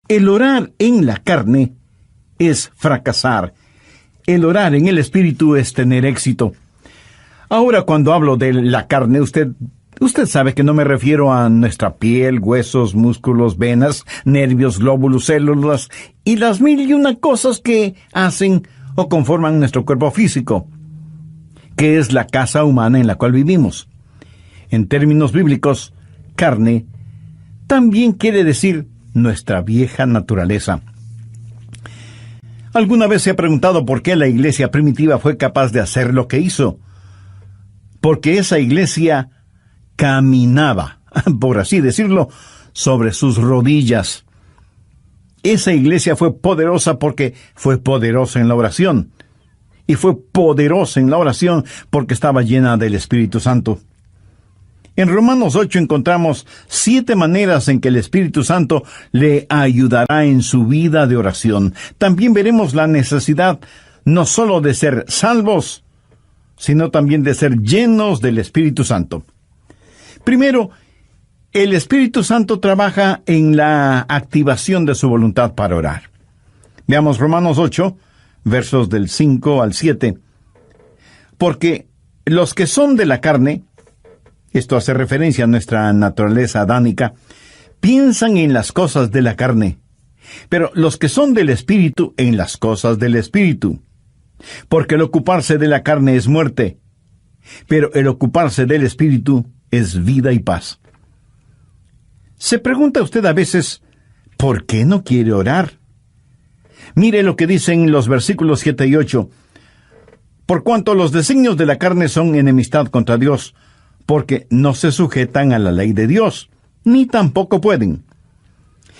El orar en la carne es fracasar. El orar en el Espíritu es tener éxito. Ahora, cuando hablo de la carne, usted sabe que no me refiero a nuestra piel, huesos, músculos, venas, nervios, glóbulos, células y las 1001 cosas que hacen o conforman nuestro cuerpo físico, que es la casa humana en la cual vivimos. En términos bíblicos, carne también quiere decir nuestra vieja naturaleza. ¿Alguna vez se ha preguntado por qué la iglesia primitiva fue capaz de hacer lo que hizo? Porque esa iglesia caminaba, por así decirlo, sobre sus rodillas. Esa iglesia fue poderosa porque fue poderosa en la oración. Y fue poderosa en la oración porque estaba llena del Espíritu Santo. En Romanos 8 encontramos 7 maneras en que el Espíritu Santo le ayudará en su vida de oración. También veremos la necesidad no solo de ser salvos, sino también de ser llenos del Espíritu Santo. Primero, el Espíritu Santo trabaja en la activación de su voluntad para orar. Veamos Romanos 8, versos del 5 al 7. Porque los que son de la carne, esto hace referencia a nuestra naturaleza adánica, piensan en las cosas de la carne, pero los que son del Espíritu en las cosas del Espíritu. Porque el ocuparse de la carne es muerte, pero el ocuparse del Espíritu es vida y paz. ¿Se pregunta usted a veces por qué no quiere orar? Mire lo que dicen los versículos 7 y 8. Por cuanto los designios de la carne son enemistad contra Dios, porque no se sujetan a la ley de Dios, ni tampoco pueden.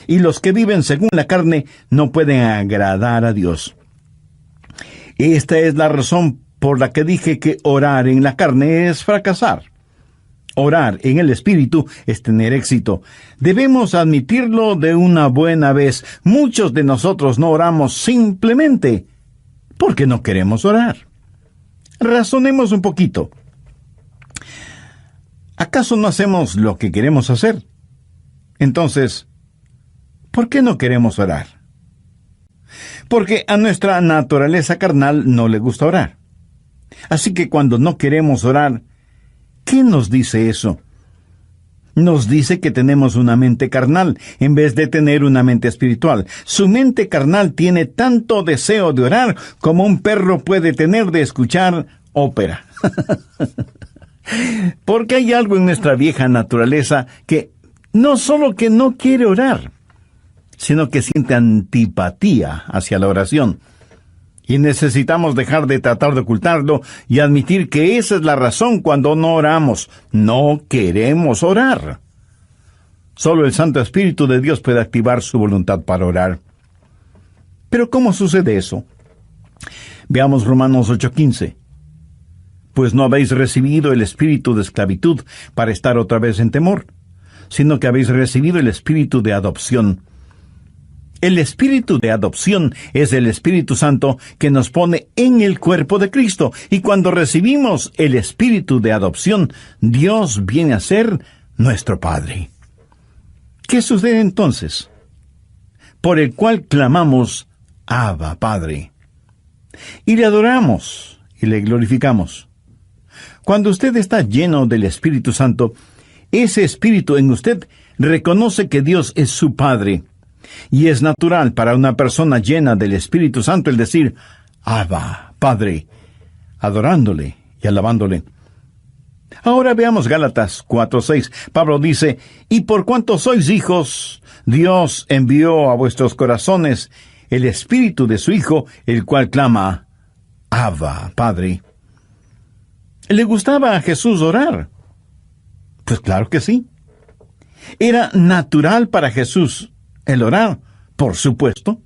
Y los que viven según la carne no pueden agradar a Dios. Esta es la razón por la que dije que orar en la carne es fracasar. Orar en el Espíritu es tener éxito. Debemos admitirlo de una buena vez. Muchos de nosotros no oramos simplemente porque no queremos orar. Razonemos un poquito. ¿Acaso no hacemos lo que queremos hacer? Entonces, ¿por qué no queremos orar? Porque a nuestra naturaleza carnal no le gusta orar. Así que cuando no queremos orar, ¿qué nos dice eso? Nos dice que tenemos una mente carnal, en vez de tener una mente espiritual. Su mente carnal tiene tanto deseo de orar como un perro puede tener de escuchar ópera. Porque hay algo en nuestra vieja naturaleza que no solo que no quiere orar, sino que siente antipatía hacia la oración. Y necesitamos dejar de tratar de ocultarlo y admitir que esa es la razón cuando no oramos. No queremos orar. Solo el Santo Espíritu de Dios puede activar su voluntad para orar. ¿Pero cómo sucede eso? Veamos Romanos 8:15. Pues no habéis recibido el espíritu de esclavitud para estar otra vez en temor, sino que habéis recibido el espíritu de adopción. El espíritu de adopción es el Espíritu Santo que nos pone en el cuerpo de Cristo. Y cuando recibimos el espíritu de adopción, Dios viene a ser nuestro Padre. ¿Qué sucede entonces? Por el cual clamamos, Abba, Padre. Y le adoramos y le glorificamos. Cuando usted está lleno del Espíritu Santo, ese Espíritu en usted reconoce que Dios es su Padre. Y es natural para una persona llena del Espíritu Santo el decir, Abba, Padre, adorándole y alabándole. Ahora veamos Gálatas 4:6. Pablo dice, y por cuanto sois hijos, Dios envió a vuestros corazones el Espíritu de su Hijo, el cual clama, Abba, Padre. ¿Le gustaba a Jesús orar? Pues claro que sí. ¿Era natural para Jesús el orar? Por supuesto.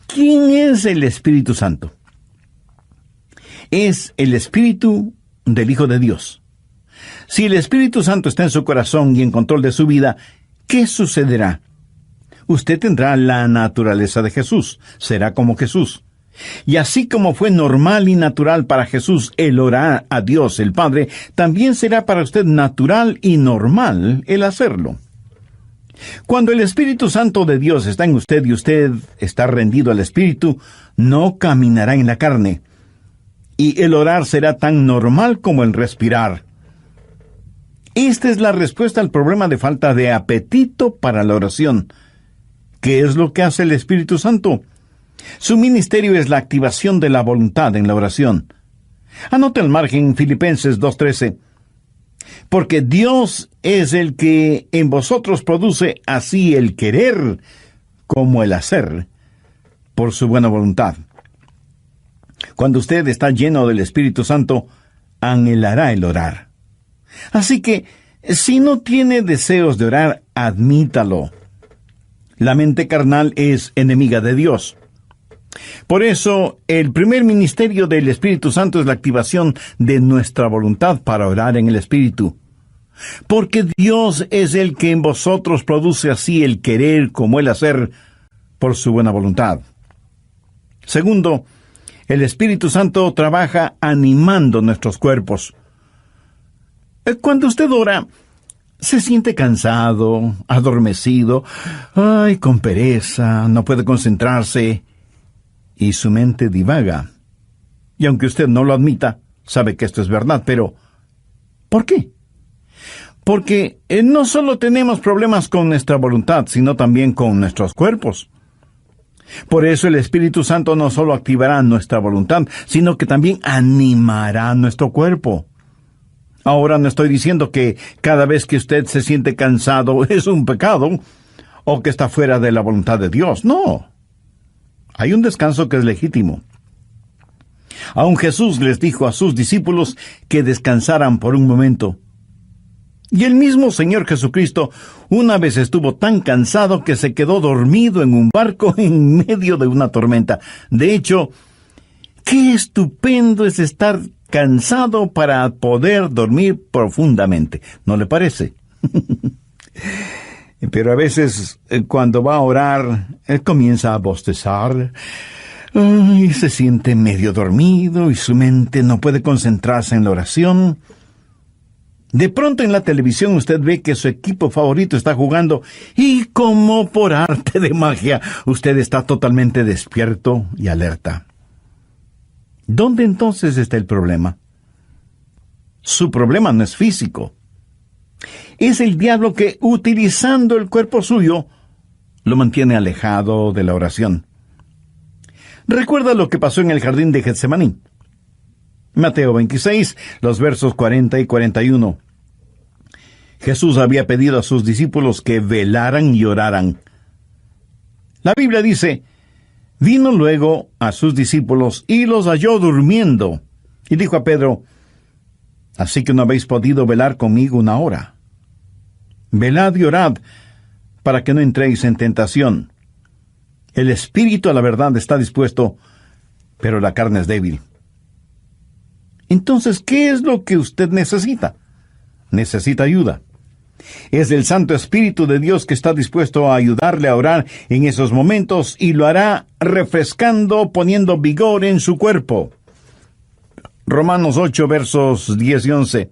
¿Quién es el Espíritu Santo? Es el Espíritu del Hijo de Dios. Si el Espíritu Santo está en su corazón y en control de su vida, ¿qué sucederá? Usted tendrá la naturaleza de Jesús, será como Jesús. Y así como fue normal y natural para Jesús el orar a Dios el Padre, también será para usted natural y normal el hacerlo. Cuando el Espíritu Santo de Dios está en usted y usted está rendido al Espíritu, no caminará en la carne. Y el orar será tan normal como el respirar. Esta es la respuesta al problema de falta de apetito para la oración. ¿Qué es lo que hace el Espíritu Santo? Su ministerio es la activación de la voluntad en la oración. Anote al margen Filipenses 2:13. Porque Dios es el que en vosotros produce así el querer como el hacer, por su buena voluntad. Cuando usted está lleno del Espíritu Santo, anhelará el orar. Así que, si no tiene deseos de orar, admítalo. La mente carnal es enemiga de Dios. Por eso, el primer ministerio del Espíritu Santo es la activación de nuestra voluntad para orar en el Espíritu. Porque Dios es el que en vosotros produce así el querer como el hacer por su buena voluntad. Segundo, el Espíritu Santo trabaja animando nuestros cuerpos. Cuando usted ora, se siente cansado, adormecido, con pereza, no puede concentrarse, y su mente divaga. Y aunque usted no lo admita, sabe que esto es verdad, pero ¿por qué? Porque no solo tenemos problemas con nuestra voluntad, sino también con nuestros cuerpos. Por eso el Espíritu Santo no solo activará nuestra voluntad, sino que también animará nuestro cuerpo. Ahora no estoy diciendo que cada vez que usted se siente cansado es un pecado, o que está fuera de la voluntad de Dios. No. Hay un descanso que es legítimo. Aun Jesús les dijo a sus discípulos que descansaran por un momento. Y el mismo Señor Jesucristo una vez estuvo tan cansado que se quedó dormido en un barco en medio de una tormenta. De hecho, qué estupendo es estar cansado para poder dormir profundamente, ¿no le parece? Pero a veces, cuando va a orar, él comienza a bostezar, y se siente medio dormido, y su mente no puede concentrarse en la oración. De pronto en la televisión usted ve que su equipo favorito está jugando, y como por arte de magia, usted está totalmente despierto y alerta. ¿Dónde entonces está el problema? Su problema no es físico. Es el diablo que, utilizando el cuerpo suyo, lo mantiene alejado de la oración. Recuerda lo que pasó en el jardín de Getsemaní. Mateo 26, los versos 40 y 41. Jesús había pedido a sus discípulos que velaran y oraran. La Biblia dice: vino luego a sus discípulos y los halló durmiendo. Y dijo a Pedro: ¿así que no habéis podido velar conmigo una hora? Velad y orad, para que no entréis en tentación. El espíritu a la verdad está dispuesto, pero la carne es débil. Entonces, ¿qué es lo que usted necesita? Necesita ayuda. Es el Santo Espíritu de Dios que está dispuesto a ayudarle a orar en esos momentos, y lo hará refrescando, poniendo vigor en su cuerpo. Romanos 8, versos 10 y 11.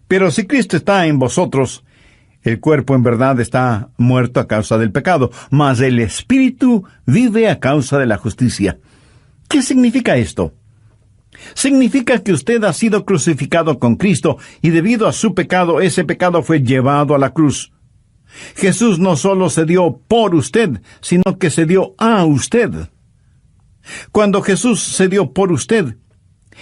Pero si Cristo está en vosotros, el cuerpo en verdad está muerto a causa del pecado, mas el Espíritu vive a causa de la justicia. ¿Qué significa esto? Significa que usted ha sido crucificado con Cristo, y debido a su pecado, ese pecado fue llevado a la cruz. Jesús no solo se dio por usted, sino que se dio a usted. Cuando Jesús se dio por usted,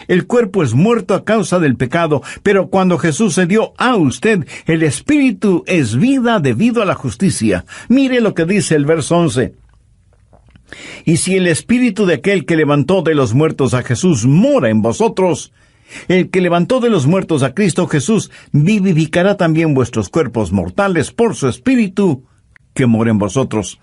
el cuerpo es muerto a causa del pecado, pero cuando Jesús se dio a usted, el Espíritu es vida debido a la justicia. Mire lo que dice el verso 11. Y si el Espíritu de aquel que levantó de los muertos a Jesús mora en vosotros, el que levantó de los muertos a Cristo Jesús vivificará también vuestros cuerpos mortales por su Espíritu que mora en vosotros.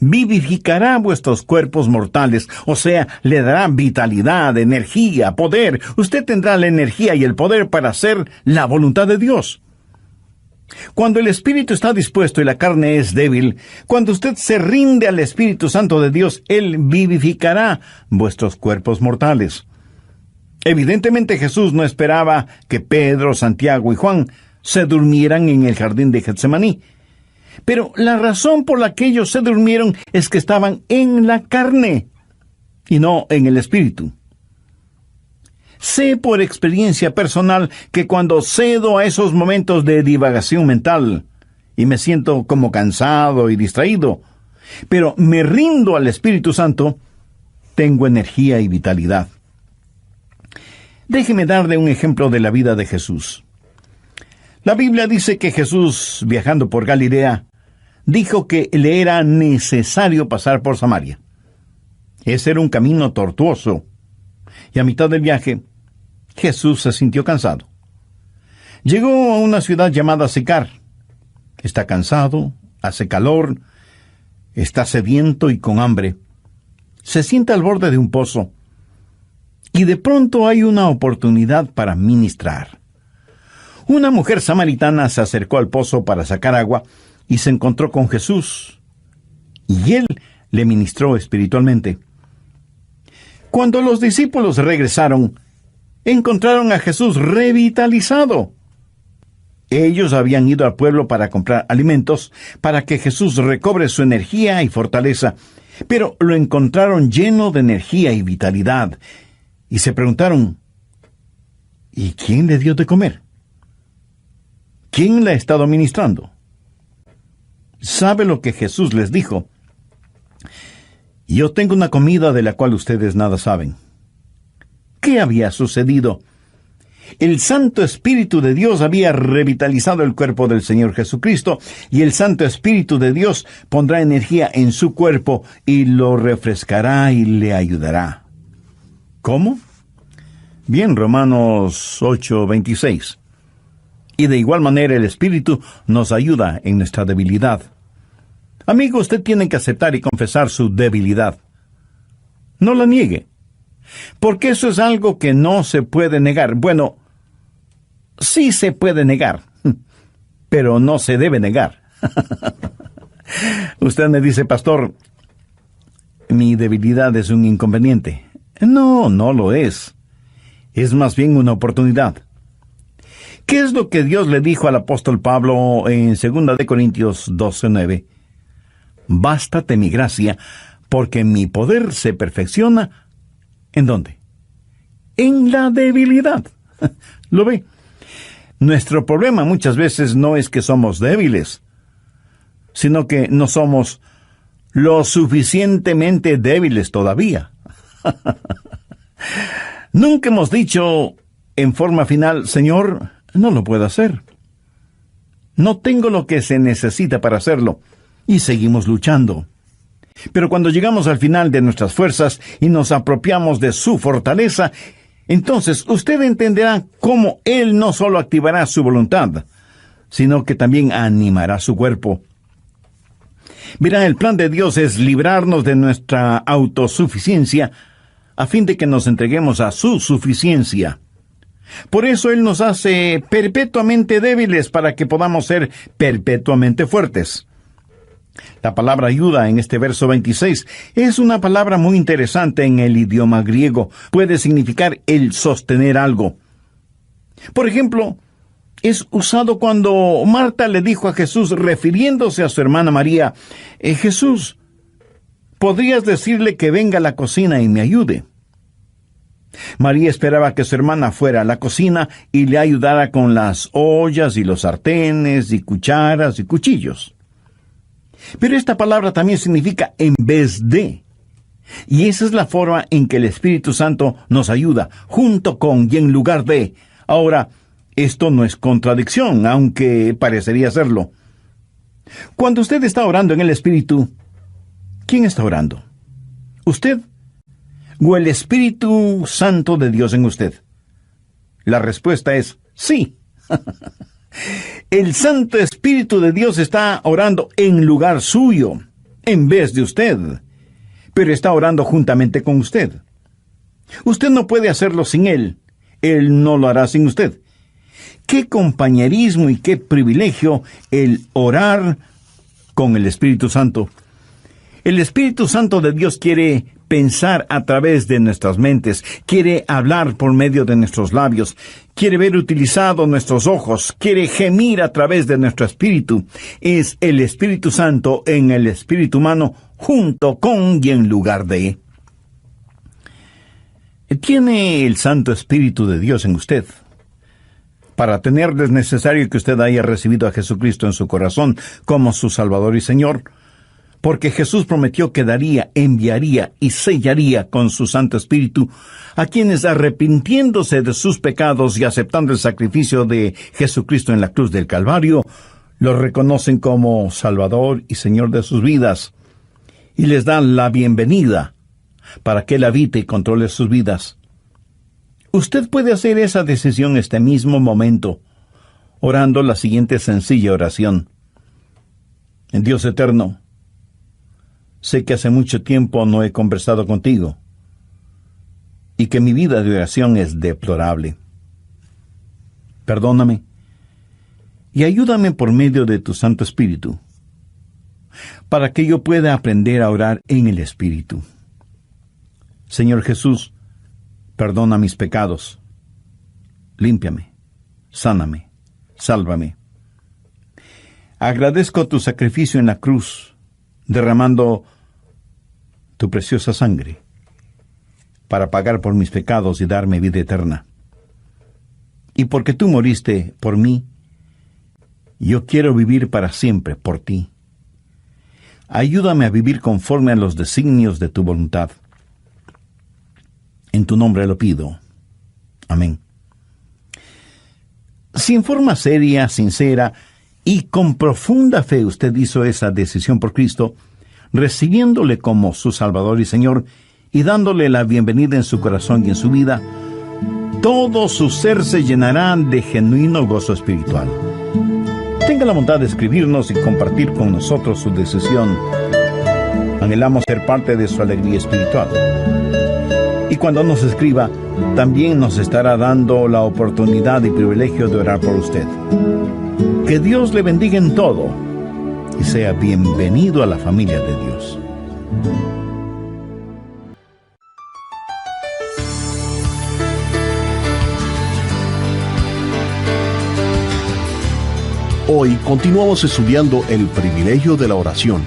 Vivificará vuestros cuerpos mortales, o sea, le dará vitalidad, energía, poder. Usted tendrá la energía y el poder para hacer la voluntad de Dios. Cuando el Espíritu está dispuesto y la carne es débil, cuando usted se rinde al Espíritu Santo de Dios, Él vivificará vuestros cuerpos mortales. Evidentemente Jesús no esperaba que Pedro, Santiago y Juan se durmieran en el jardín de Getsemaní. Pero la razón por la que ellos se durmieron es que estaban en la carne y no en el espíritu. Sé por experiencia personal que cuando cedo a esos momentos de divagación mental y me siento como cansado y distraído, pero me rindo al Espíritu Santo, tengo energía y vitalidad. Déjeme darle un ejemplo de la vida de Jesús. La Biblia dice que Jesús, viajando por Galilea, dijo que le era necesario pasar por Samaria. Ese era un camino tortuoso, y a mitad del viaje, Jesús se sintió cansado. Llegó a una ciudad llamada Sicar. Está cansado, hace calor, está sediento y con hambre. Se sienta al borde de un pozo, y de pronto hay una oportunidad para ministrar. Una mujer samaritana se acercó al pozo para sacar agua y se encontró con Jesús, y él le ministró espiritualmente. Cuando los discípulos regresaron, encontraron a Jesús revitalizado. Ellos habían ido al pueblo para comprar alimentos, para que Jesús recobre su energía y fortaleza, pero lo encontraron lleno de energía y vitalidad, y se preguntaron, ¿y quién le dio de comer? ¿Quién le ha estado ministrando? ¿Sabe lo que Jesús les dijo? Yo tengo una comida de la cual ustedes nada saben. ¿Qué había sucedido? El Santo Espíritu de Dios había revitalizado el cuerpo del Señor Jesucristo, y el Santo Espíritu de Dios pondrá energía en su cuerpo y lo refrescará y le ayudará. ¿Cómo? Bien, Romanos 8:26. Y de igual manera el Espíritu nos ayuda en nuestra debilidad. Amigo, usted tiene que aceptar y confesar su debilidad. No la niegue, porque eso es algo que no se puede negar. Bueno, sí se puede negar, pero no se debe negar. Usted me dice, pastor, mi debilidad es un inconveniente. No, no lo es. Es más bien una oportunidad. ¿Qué es lo que Dios le dijo al apóstol Pablo en 2 Corintios 12:9? Bástate mi gracia, porque mi poder se perfecciona. ¿En dónde? En la debilidad. ¿Lo ve? Nuestro problema muchas veces no es que somos débiles, sino que no somos lo suficientemente débiles todavía. Nunca hemos dicho en forma final, Señor, no lo puedo hacer. No tengo lo que se necesita para hacerlo. Y seguimos luchando. Pero cuando llegamos al final de nuestras fuerzas y nos apropiamos de su fortaleza, entonces usted entenderá cómo Él no solo activará su voluntad, sino que también animará su cuerpo. Verá, el plan de Dios es librarnos de nuestra autosuficiencia a fin de que nos entreguemos a su suficiencia. Por eso Él nos hace perpetuamente débiles para que podamos ser perpetuamente fuertes. La palabra ayuda en este verso 26 es una palabra muy interesante en el idioma griego. Puede significar el sostener algo. Por ejemplo, es usado cuando Marta le dijo a Jesús, refiriéndose a su hermana María, Jesús, ¿podrías decirle que venga a la cocina y me ayude? María esperaba que su hermana fuera a la cocina y le ayudara con las ollas y los sartenes y cucharas y cuchillos. Pero esta palabra también significa en vez de. Y esa es la forma en que el Espíritu Santo nos ayuda, junto con y en lugar de. Ahora, esto no es contradicción, aunque parecería serlo. Cuando usted está orando en el Espíritu, ¿quién está orando? ¿Usted? ¿O el Espíritu Santo de Dios en usted? La respuesta es sí. El Santo Espíritu de Dios está orando en lugar suyo, en vez de usted, pero está orando juntamente con usted. Usted no puede hacerlo sin Él. Él no lo hará sin usted. Qué compañerismo y qué privilegio el orar con el Espíritu Santo. El Espíritu Santo de Dios quiere pensar a través de nuestras mentes, quiere hablar por medio de nuestros labios, quiere ver utilizados nuestros ojos, quiere gemir a través de nuestro espíritu. Es el Espíritu Santo en el espíritu humano, junto con y en lugar de. ¿Tiene el Santo Espíritu de Dios en usted? Para tenerlo es necesario que usted haya recibido a Jesucristo en su corazón como su Salvador y Señor, porque Jesús prometió que daría, enviaría y sellaría con su Santo Espíritu a quienes, arrepintiéndose de sus pecados y aceptando el sacrificio de Jesucristo en la cruz del Calvario, lo reconocen como Salvador y Señor de sus vidas, y les dan la bienvenida para que Él habite y controle sus vidas. Usted puede hacer esa decisión este mismo momento, orando la siguiente sencilla oración. En Dios eterno, sé que hace mucho tiempo no he conversado contigo y que mi vida de oración es deplorable. Perdóname y ayúdame por medio de tu Santo Espíritu, para que yo pueda aprender a orar en el Espíritu. Señor Jesús, perdona mis pecados, límpiame, sáname, sálvame. Agradezco tu sacrificio en la cruz, derramando tu preciosa sangre para pagar por mis pecados y darme vida eterna. Y porque tú moriste por mí, yo quiero vivir para siempre por ti. Ayúdame a vivir conforme a los designios de tu voluntad. En tu nombre lo pido. Amén. Si en forma seria, sincera y con profunda fe usted hizo esa decisión por Cristo, recibiéndole como su Salvador y Señor y dándole la bienvenida en su corazón y en su vida, todo su ser se llenará de genuino gozo espiritual. Tenga la bondad de escribirnos y compartir con nosotros su decisión. Anhelamos ser parte de su alegría espiritual. Y cuando nos escriba, también nos estará dando la oportunidad y privilegio de orar por usted. Que Dios le bendiga en todo y sea bienvenido a la familia de Dios. Hoy continuamos estudiando el privilegio de la oración.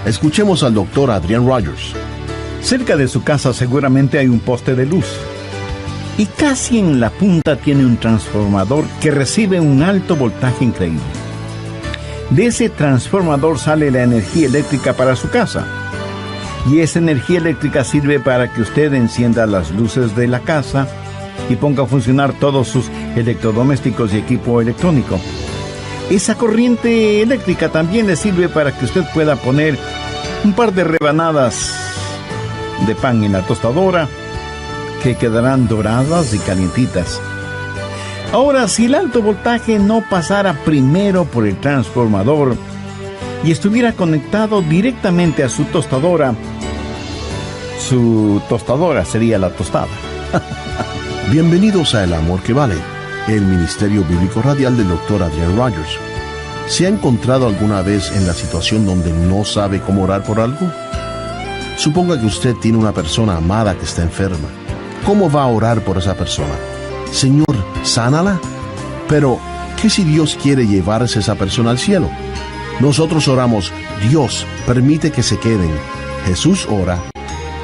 Escuchemos al Dr. Adrian Rogers. Cerca de su casa seguramente hay un poste de luz. Y casi en la punta tiene un transformador que recibe un alto voltaje increíble. De ese transformador sale la energía eléctrica para su casa. Y esa energía eléctrica sirve para que usted encienda las luces de la casa y ponga a funcionar todos sus electrodomésticos y equipo electrónico. Esa corriente eléctrica también le sirve para que usted pueda poner un par de rebanadas de pan en la tostadora, que quedarán doradas y calientitas. Ahora, si el alto voltaje no pasara primero por el transformador y estuviera conectado directamente a su tostadora sería la tostada. Bienvenidos a El Amor que Vale, el Ministerio Bíblico Radial del Dr. Adrian Rogers. ¿Se ha encontrado alguna vez en la situación donde no sabe cómo orar por algo? Suponga que usted tiene una persona amada que está enferma. ¿Cómo va a orar por esa persona? Señor, sánala. Pero, ¿qué si Dios quiere llevarse a esa persona al cielo? Nosotros oramos, Dios, permite que se queden. Jesús ora,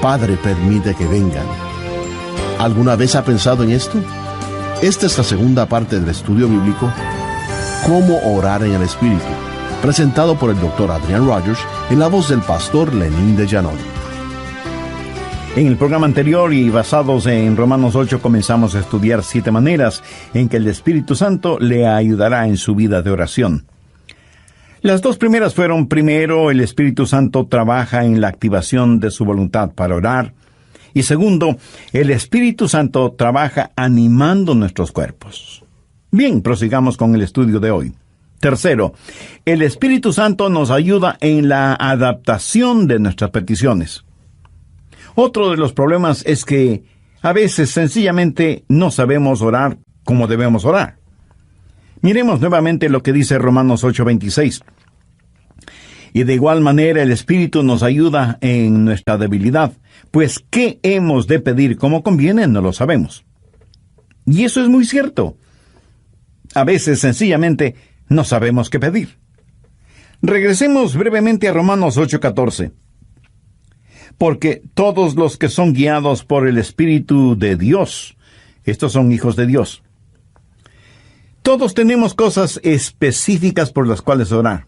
Padre, permite que vengan. ¿Alguna vez ha pensado en esto? Esta es la segunda parte del estudio bíblico, Cómo orar en el Espíritu, presentado por el Dr. Adrian Rogers en la voz del pastor Lenín de Llanón. En el programa anterior y basados en Romanos 8 comenzamos a estudiar 7 maneras en que el Espíritu Santo le ayudará en su vida de oración. Las 2 primeras fueron: primero, el Espíritu Santo trabaja en la activación de su voluntad para orar, y segundo, el Espíritu Santo trabaja animando nuestros cuerpos. Bien, prosigamos con el estudio de hoy. Tercero, el Espíritu Santo nos ayuda en la adaptación de nuestras peticiones. Otro de los problemas es que a veces sencillamente no sabemos orar como debemos orar. Miremos nuevamente lo que dice Romanos 8:26. Y de igual manera el Espíritu nos ayuda en nuestra debilidad, pues ¿qué hemos de pedir como conviene? No lo sabemos. Y eso es muy cierto. A veces sencillamente no sabemos qué pedir. Regresemos brevemente a Romanos 8:14. Porque todos los que son guiados por el Espíritu de Dios, estos son hijos de Dios. Todos tenemos cosas específicas por las cuales orar.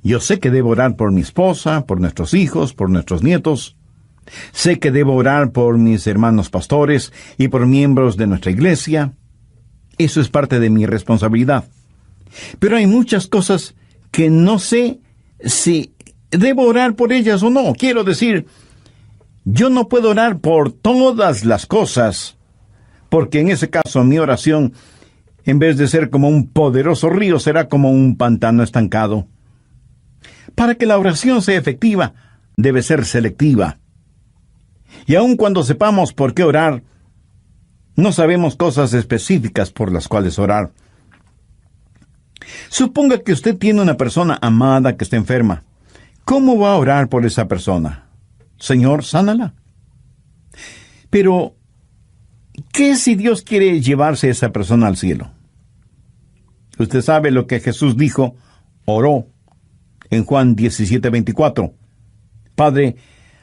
Yo sé que debo orar por mi esposa, por nuestros hijos, por nuestros nietos. Sé que debo orar por mis hermanos pastores y por miembros de nuestra iglesia. Eso es parte de mi responsabilidad. Pero hay muchas cosas que no sé si debo orar por ellas o no. Quiero decir, yo no puedo orar por todas las cosas, porque en ese caso mi oración, en vez de ser como un poderoso río, será como un pantano estancado. Para que la oración sea efectiva, debe ser selectiva. Y aun cuando sepamos por qué orar, no sabemos cosas específicas por las cuales orar. Suponga que usted tiene una persona amada que está enferma. ¿Cómo va a orar por esa persona? Señor, sánala. Pero, ¿qué si Dios quiere llevarse a esa persona al cielo? Usted sabe lo que Jesús dijo, oró, en Juan 17:24. Padre,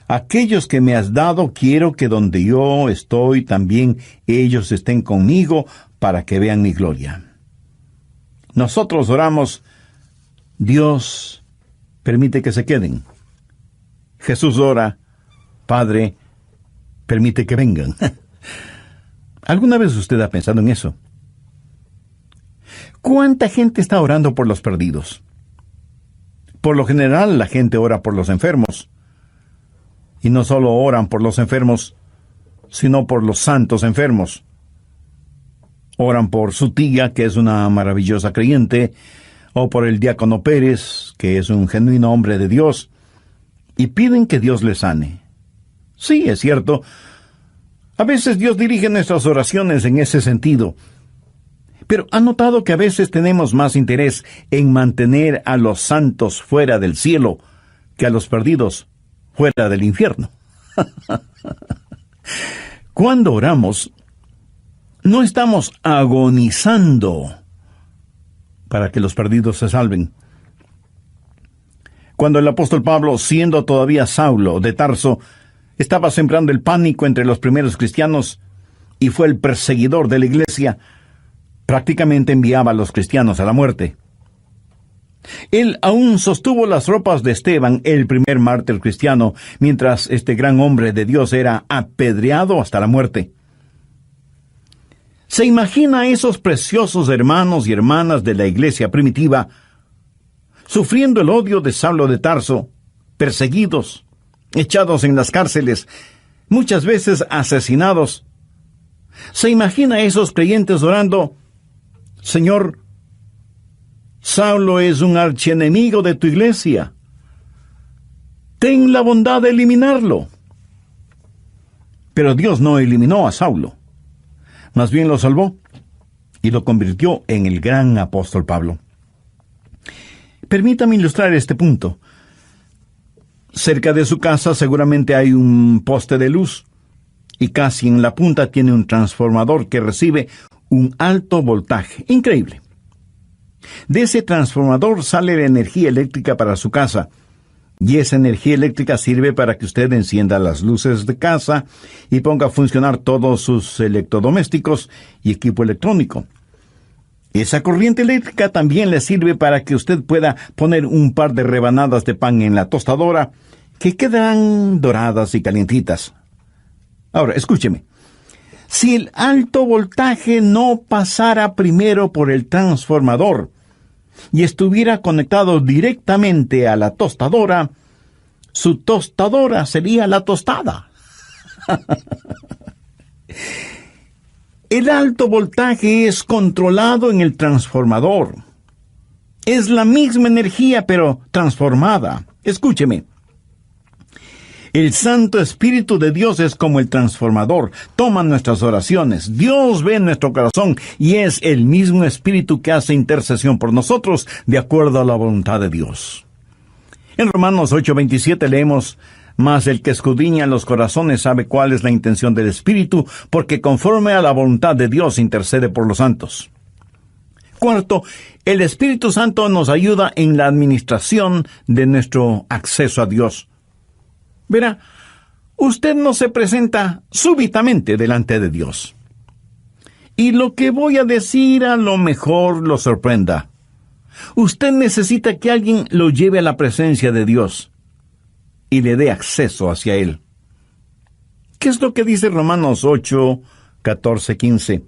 aquellos que me has dado, quiero que donde yo estoy, también ellos estén conmigo, para que vean mi gloria. Nosotros oramos, Dios, permite que se queden. Jesús ora, Padre, permite que vengan. ¿Alguna vez usted ha pensado en eso? ¿Cuánta gente está orando por los perdidos? Por lo general, la gente ora por los enfermos. Y no solo oran por los enfermos, sino por los santos enfermos. Oran por su tía, que es una maravillosa creyente, o por el diácono Pérez, que es un genuino hombre de Dios, y piden que Dios les sane. Sí, es cierto. A veces Dios dirige nuestras oraciones en ese sentido. Pero ¿ha notado que a veces tenemos más interés en mantener a los santos fuera del cielo que a los perdidos fuera del infierno? Cuando oramos, no estamos agonizando para que los perdidos se salven. Cuando el apóstol Pablo, siendo todavía Saulo de Tarso, estaba sembrando el pánico entre los primeros cristianos y fue el perseguidor de la iglesia, prácticamente enviaba a los cristianos a la muerte. Él aún sostuvo las ropas de Esteban, el primer mártir cristiano, mientras este gran hombre de Dios era apedreado hasta la muerte. ¿Se imagina a esos preciosos hermanos y hermanas de la iglesia primitiva sufriendo el odio de Saulo de Tarso, perseguidos, echados en las cárceles, muchas veces asesinados? ¿Se imagina a esos creyentes orando, Señor, Saulo es un archienemigo de tu iglesia, ten la bondad de eliminarlo? Pero Dios no eliminó a Saulo, más bien lo salvó y lo convirtió en el gran apóstol Pablo. Permítame ilustrar este punto. Cerca de su casa seguramente hay un poste de luz y casi en la punta tiene un transformador que recibe un alto voltaje. Increíble. De ese transformador sale la energía eléctrica para su casa, y esa energía eléctrica sirve para que usted encienda las luces de casa y ponga a funcionar todos sus electrodomésticos y equipo electrónico. Esa corriente eléctrica también le sirve para que usted pueda poner un par de rebanadas de pan en la tostadora, que quedarán doradas y calientitas. Ahora, escúcheme. Si el alto voltaje no pasara primero por el transformador y estuviera conectado directamente a la tostadora, su tostadora sería la tostada. El alto voltaje es controlado en el transformador. Es la misma energía, pero transformada. Escúcheme. El Santo Espíritu de Dios es como el transformador. Toma nuestras oraciones. Dios ve nuestro corazón y es el mismo Espíritu que hace intercesión por nosotros de acuerdo a la voluntad de Dios. En Romanos 8:27 leemos: Mas el que escudriña los corazones sabe cuál es la intención del Espíritu, porque conforme a la voluntad de Dios intercede por los santos. Cuarto, el Espíritu Santo nos ayuda en la administración de nuestro acceso a Dios. Verá, usted no se presenta súbitamente delante de Dios. Y lo que voy a decir a lo mejor lo sorprenda. Usted necesita que alguien lo lleve a la presencia de Dios y le dé acceso hacia Él. ¿Qué es lo que dice Romanos 8, 14, 15?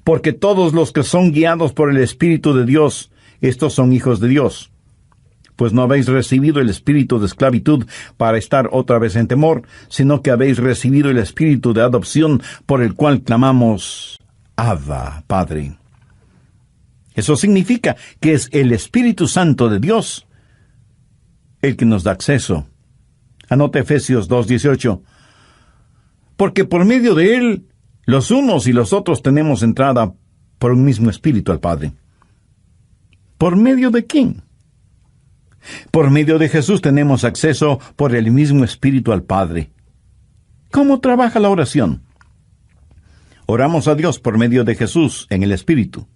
Porque todos los que son guiados por el Espíritu de Dios, estos son hijos de Dios. Pues no habéis recibido el espíritu de esclavitud para estar otra vez en temor, sino que habéis recibido el espíritu de adopción por el cual clamamos: Abba, Padre. Eso significa que es el Espíritu Santo de Dios el que nos da acceso. Anote Efesios 2:18. Porque por medio de Él, los unos y los otros tenemos entrada por un mismo Espíritu al Padre. ¿Por medio de quién? Por medio de Jesús tenemos acceso por el mismo Espíritu al Padre. ¿Cómo trabaja la oración? Oramos a Dios por medio de Jesús en el Espíritu.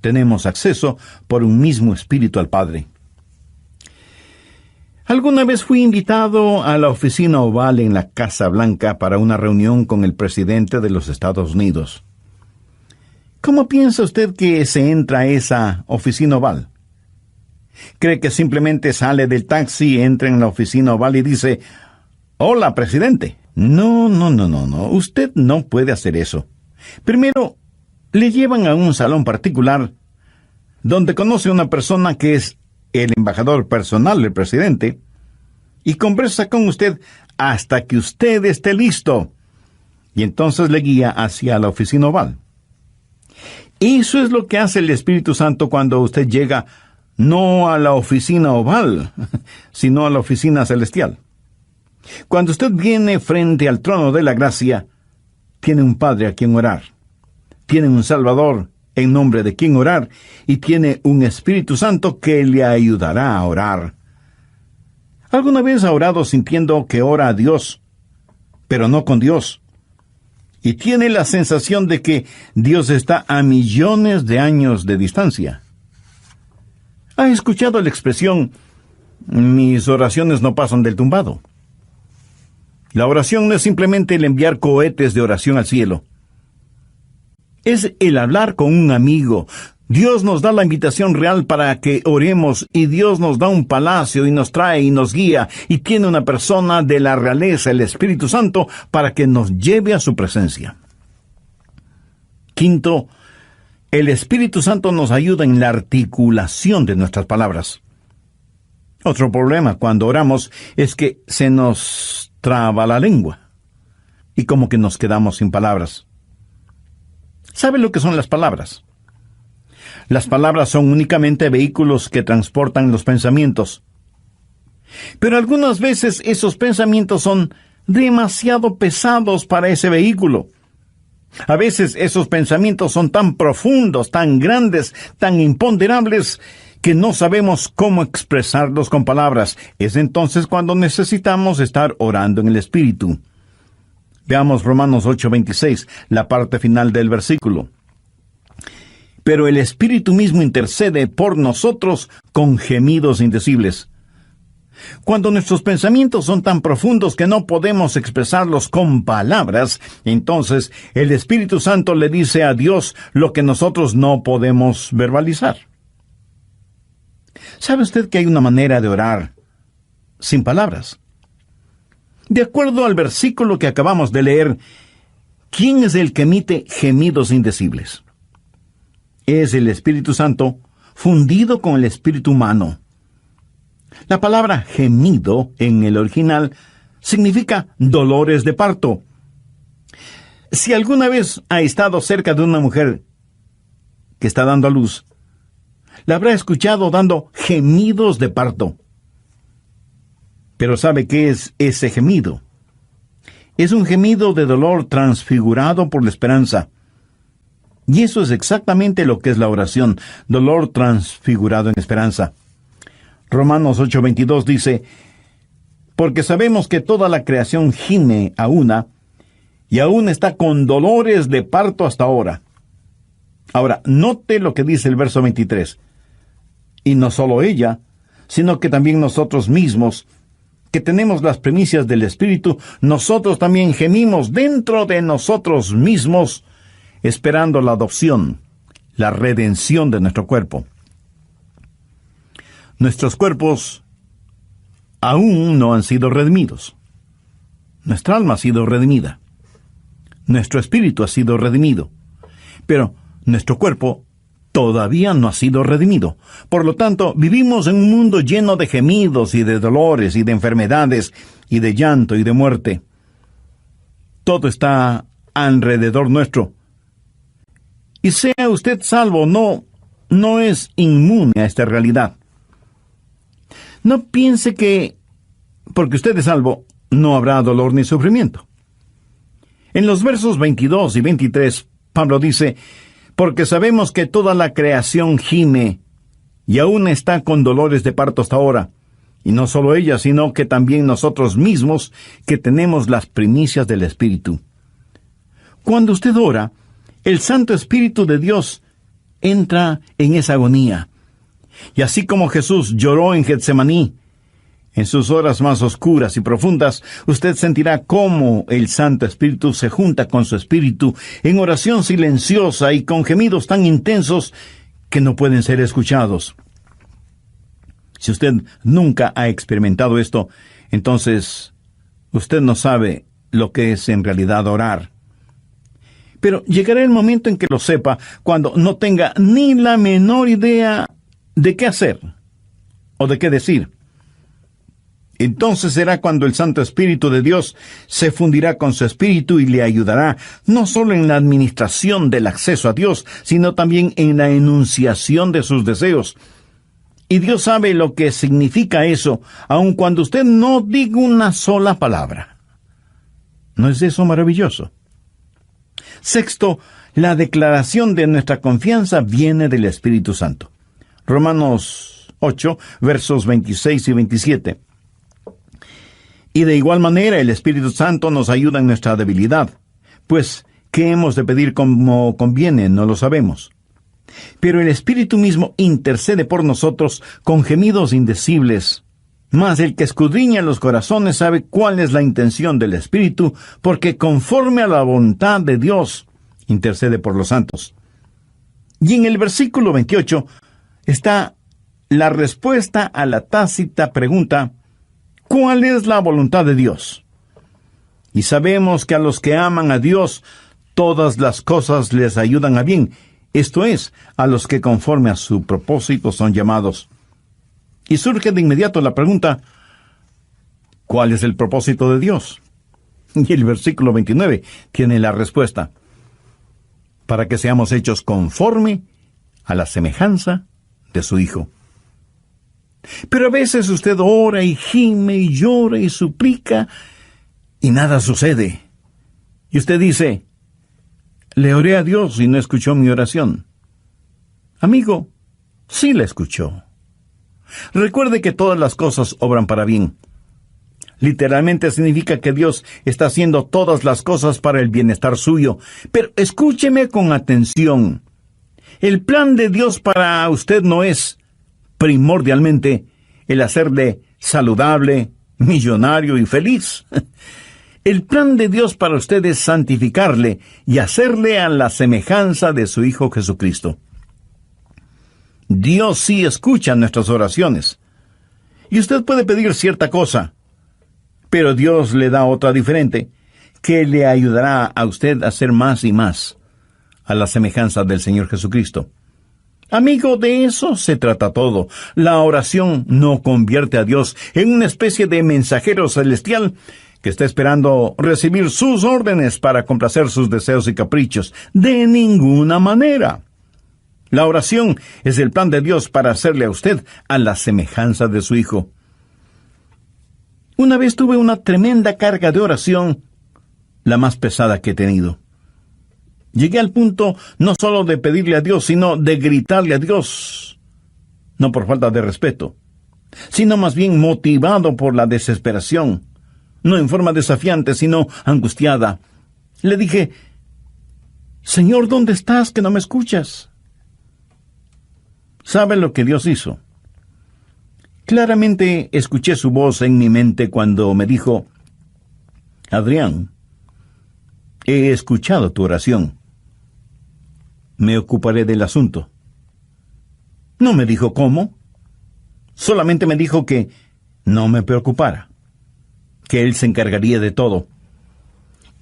Tenemos acceso por un mismo Espíritu al Padre. Alguna vez fui invitado a la oficina oval en la Casa Blanca para una reunión con el presidente de los Estados Unidos. ¿Cómo piensa usted que se entra a esa oficina oval? ¿Cree que simplemente sale del taxi, entra en la oficina oval y dice: «Hola, presidente»? No. Usted no puede hacer eso. Primero, le llevan a un salón particular donde conoce a una persona que es el embajador personal del presidente y conversa con usted hasta que usted esté listo. Y entonces le guía hacia la oficina oval. Eso es lo que hace el Espíritu Santo cuando usted llega no a la oficina oval, sino a la oficina celestial. Cuando usted viene frente al trono de la gracia, tiene un Padre a quien orar, tiene un Salvador en nombre de quien orar, y tiene un Espíritu Santo que le ayudará a orar. ¿Alguna vez ha orado sintiendo que ora a Dios, pero no con Dios? Y tiene la sensación de que Dios está a millones de años de distancia. ¿Ha escuchado la expresión: mis oraciones no pasan del tumbado? La oración no es simplemente el enviar cohetes de oración al cielo. Es el hablar con un amigo. Dios nos da la invitación real para que oremos, y Dios nos da un palacio y nos trae y nos guía, y tiene una persona de la realeza, el Espíritu Santo, para que nos lleve a su presencia. Quinto, el Espíritu Santo nos ayuda en la articulación de nuestras palabras. Otro problema cuando oramos es que se nos traba la lengua y como que nos quedamos sin palabras. ¿Sabe lo que son las palabras? Las palabras son únicamente vehículos que transportan los pensamientos. Pero algunas veces esos pensamientos son demasiado pesados para ese vehículo. A veces esos pensamientos son tan profundos, tan grandes, tan imponderables, que no sabemos cómo expresarlos con palabras. Es entonces cuando necesitamos estar orando en el Espíritu. Veamos Romanos 8:26, la parte final del versículo. Pero el Espíritu mismo intercede por nosotros con gemidos indecibles. Cuando nuestros pensamientos son tan profundos que no podemos expresarlos con palabras, entonces el Espíritu Santo le dice a Dios lo que nosotros no podemos verbalizar. ¿Sabe usted que hay una manera de orar sin palabras? De acuerdo al versículo que acabamos de leer, ¿quién es el que emite gemidos indecibles? Es el Espíritu Santo fundido con el espíritu humano. La palabra gemido en el original significa dolores de parto. Si alguna vez ha estado cerca de una mujer que está dando a luz, la habrá escuchado dando gemidos de parto. Pero ¿sabe qué es ese gemido? Es un gemido de dolor transfigurado por la esperanza. Y eso es exactamente lo que es la oración, dolor transfigurado en esperanza. Romanos 8:22 dice: porque sabemos que toda la creación gime a una, y aún está con dolores de parto hasta ahora. Ahora, note lo que dice el verso 23. Y no solo ella, sino que también nosotros mismos, que tenemos las primicias del Espíritu, nosotros también gemimos dentro de nosotros mismos, esperando la adopción, la redención de nuestro cuerpo. Nuestros cuerpos aún no han sido redimidos. Nuestra alma ha sido redimida. Nuestro espíritu ha sido redimido. Pero nuestro cuerpo todavía no ha sido redimido. Por lo tanto, vivimos en un mundo lleno de gemidos y de dolores y de enfermedades y de llanto y de muerte. Todo está alrededor nuestro. Y sea usted salvo o no es inmune a esta realidad. No piense que, porque usted es salvo, no habrá dolor ni sufrimiento. En los versos 22 y 23, Pablo dice: porque sabemos que toda la creación gime, y aún está con dolores de parto hasta ahora. Y no solo ella, sino que también nosotros mismos, que tenemos las primicias del Espíritu. Cuando usted ora, el Santo Espíritu de Dios entra en esa agonía. Y así como Jesús lloró en Getsemaní, en sus horas más oscuras y profundas, usted sentirá cómo el Santo Espíritu se junta con su espíritu en oración silenciosa y con gemidos tan intensos que no pueden ser escuchados. Si usted nunca ha experimentado esto, entonces usted no sabe lo que es en realidad orar. Pero llegará el momento en que lo sepa, cuando no tenga ni la menor idea de qué hacer o de qué decir. Entonces será cuando el Santo Espíritu de Dios se fundirá con su espíritu y le ayudará, no solo en la administración del acceso a Dios, sino también en la enunciación de sus deseos. Y Dios sabe lo que significa eso, aun cuando usted no diga una sola palabra. ¿No es eso maravilloso? Sexto, la declaración de nuestra confianza viene del Espíritu Santo. Romanos 8, versos 26 y 27. Y de igual manera el Espíritu Santo nos ayuda en nuestra debilidad, pues ¿qué hemos de pedir como conviene? No lo sabemos. Pero el Espíritu mismo intercede por nosotros con gemidos indecibles. Mas el que escudriña los corazones sabe cuál es la intención del Espíritu, porque conforme a la voluntad de Dios intercede por los santos. Y en el versículo 28 está la respuesta a la tácita pregunta: ¿cuál es la voluntad de Dios? Y sabemos que a los que aman a Dios, todas las cosas les ayudan a bien, esto es, a los que conforme a su propósito son llamados. Y surge de inmediato la pregunta: ¿cuál es el propósito de Dios? Y el versículo 29 tiene la respuesta: para que seamos hechos conforme a la semejanza de su Hijo. Pero a veces usted ora y gime y llora y suplica y nada sucede. Y usted dice: le oré a Dios y no escuchó mi oración. Amigo, sí la escuchó. Recuerde que todas las cosas obran para bien. Literalmente significa que Dios está haciendo todas las cosas para el bienestar suyo. Pero escúcheme con atención. El plan de Dios para usted no es primordialmente el hacerle saludable, millonario y feliz. El plan de Dios para usted es santificarle y hacerle a la semejanza de su Hijo Jesucristo. Dios sí escucha nuestras oraciones. Y usted puede pedir cierta cosa, pero Dios le da otra diferente, que le ayudará a usted a ser más y más a la semejanza del Señor Jesucristo. Amigo, de eso se trata todo. La oración no convierte a Dios en una especie de mensajero celestial que está esperando recibir sus órdenes para complacer sus deseos y caprichos. De ninguna manera. La oración es el plan de Dios para hacerle a usted a la semejanza de su Hijo. Una vez tuve una tremenda carga de oración, la más pesada que he tenido. Llegué al punto no solo de pedirle a Dios, sino de gritarle a Dios. No por falta de respeto, sino más bien motivado por la desesperación, no en forma desafiante, sino angustiada. Le dije: Señor, ¿dónde estás que no me escuchas? ¿Sabe lo que Dios hizo? Claramente escuché su voz en mi mente cuando me dijo: Adrián, he escuchado tu oración. Me ocuparé del asunto. No me dijo cómo. Solamente me dijo que no me preocupara, que Él se encargaría de todo.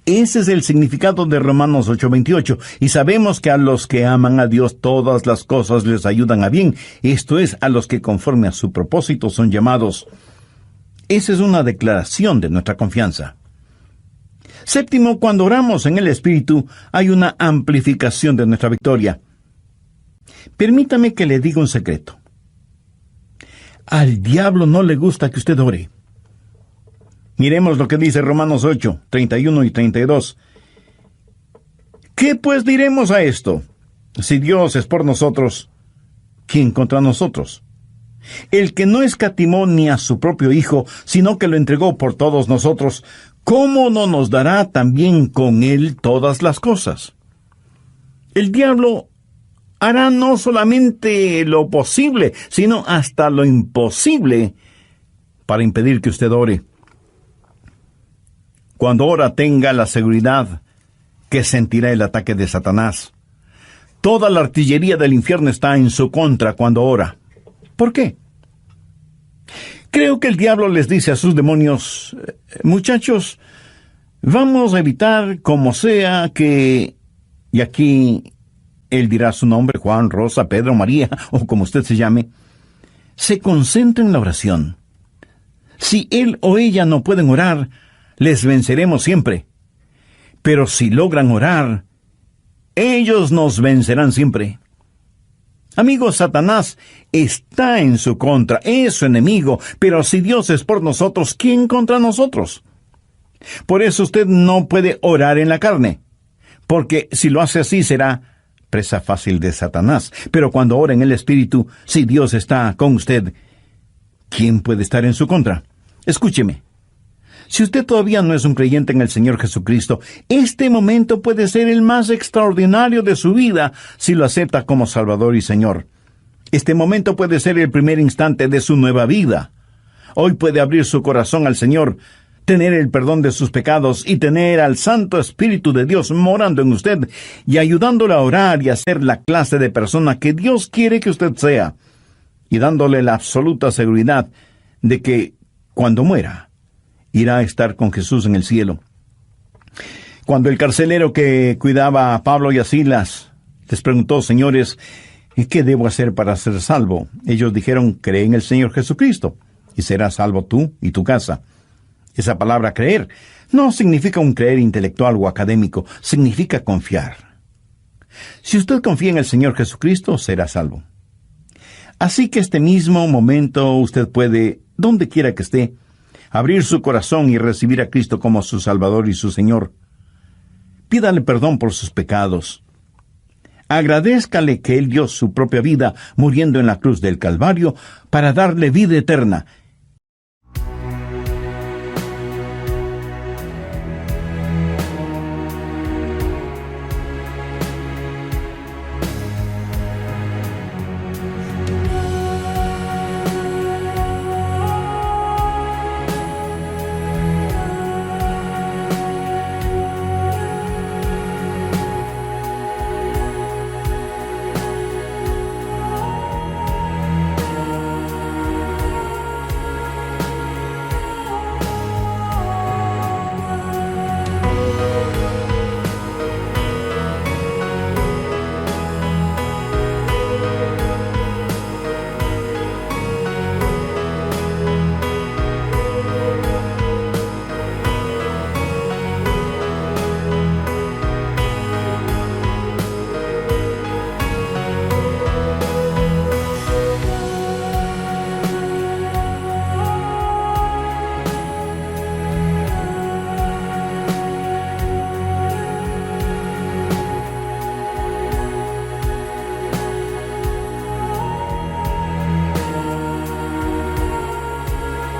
Ese es el significado de Romanos 8:28, y sabemos que a los que aman a Dios todas las cosas les ayudan a bien, esto es, a los que conforme a su propósito son llamados. Esa es una declaración de nuestra confianza. Séptimo, cuando oramos en el Espíritu, hay una amplificación de nuestra victoria. Permítame que le diga un secreto. Al diablo no le gusta que usted ore. Miremos lo que dice Romanos 8, 31 y 32. ¿Qué pues diremos a esto? Si Dios es por nosotros, ¿quién contra nosotros? El que no escatimó ni a su propio Hijo, sino que lo entregó por todos nosotros, ¿cómo no nos dará también con Él todas las cosas? El diablo hará no solamente lo posible, sino hasta lo imposible para impedir que usted ore. Cuando ora, tenga la seguridad que sentirá el ataque de Satanás. Toda la artillería del infierno está en su contra cuando ora. ¿Por qué? Creo que el diablo les dice a sus demonios: muchachos, vamos a evitar como sea que... Y aquí él dirá su nombre: Juan, Rosa, Pedro, María, o como usted se llame. Se concentra en la oración. Si él o ella no pueden orar, les venceremos siempre. Pero si logran orar, ellos nos vencerán siempre. Amigos, Satanás está en su contra, es su enemigo, pero si Dios es por nosotros, ¿quién contra nosotros? Por eso usted no puede orar en la carne, porque si lo hace así será presa fácil de Satanás. Pero cuando ora en el Espíritu, si Dios está con usted, ¿quién puede estar en su contra? Escúcheme. Si usted todavía no es un creyente en el Señor Jesucristo, este momento puede ser el más extraordinario de su vida si lo acepta como Salvador y Señor. Este momento puede ser el primer instante de su nueva vida. Hoy puede abrir su corazón al Señor, tener el perdón de sus pecados y tener al Santo Espíritu de Dios morando en usted y ayudándole a orar y a ser la clase de persona que Dios quiere que usted sea, y dándole la absoluta seguridad de que cuando muera, irá a estar con Jesús en el cielo. Cuando el carcelero que cuidaba a Pablo y a Silas les preguntó: señores, ¿qué debo hacer para ser salvo? Ellos dijeron: cree en el Señor Jesucristo, y serás salvo tú y tu casa. Esa palabra creer no significa un creer intelectual o académico, significa confiar. Si usted confía en el Señor Jesucristo, será salvo. Así que este mismo momento usted puede, donde quiera que esté, abrir su corazón y recibir a Cristo como su Salvador y su Señor. Pídale perdón por sus pecados. Agradézcale que Él dio su propia vida muriendo en la cruz del Calvario para darle vida eterna,